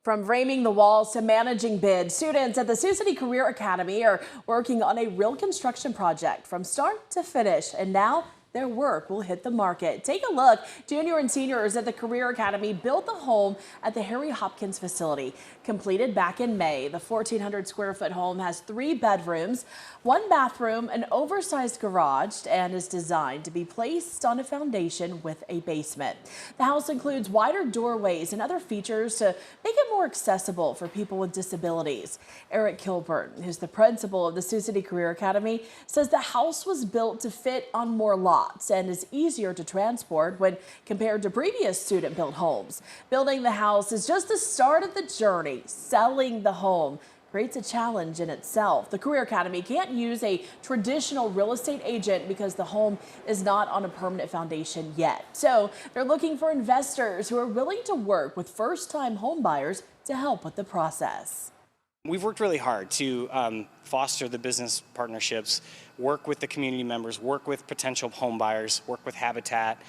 From framing the walls to managing bids, students at the Sioux City Career Academy are working on a real construction project from start to finish, and now their work will hit the market. Take a look. Junior and seniors at the Career Academy built the home at the Harry Hopkins facility. Completed back in May, the 1,400 square foot home has 3 bedrooms, 1 bathroom, an oversized garage, and is designed to be placed on a foundation with a basement. The house includes wider doorways and other features to make it more accessible for people with disabilities. Eric Kilburn, who's the principal of the Sioux City Career Academy, says the house was built to fit on more lots and is easier to transport when compared to previous student-built homes. Building the house is just the start of the journey. Selling the home creates a challenge in itself. The Career Academy can't use a traditional real estate agent because the home is not on a permanent foundation yet. So they're looking for investors who are willing to work with first-time home buyers to help with the process. We've worked really hard to foster the business partnerships, work with the community members, work with potential home buyers, work with Habitat,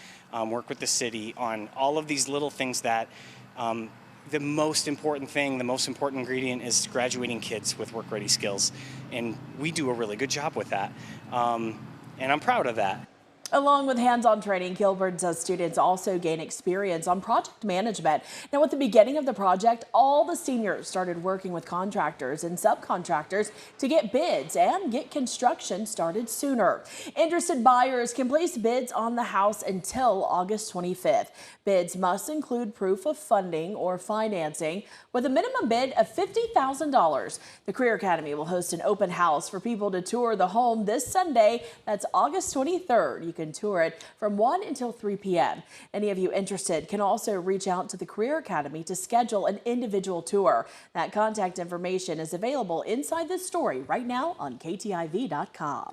work with the city on all of these little things that the most important thing, the most important ingredient is graduating kids with work-ready skills. And we do a really good job with that. And I'm proud of that. Along with hands-on training, Kilburn says students also gain experience on project management. Now, at the beginning of the project, all the seniors started working with contractors and subcontractors to get bids and get construction started sooner. Interested buyers can place bids on the house until August 25th. Bids must include proof of funding or financing with a minimum bid of $50,000. The Career Academy will host an open house for people to tour the home this Sunday. That's August 23rd. You can tour it from 1 until 3 p.m. Any of you interested can also reach out to the Career Academy to schedule an individual tour. That contact information is available inside this story right now on KTIV.com.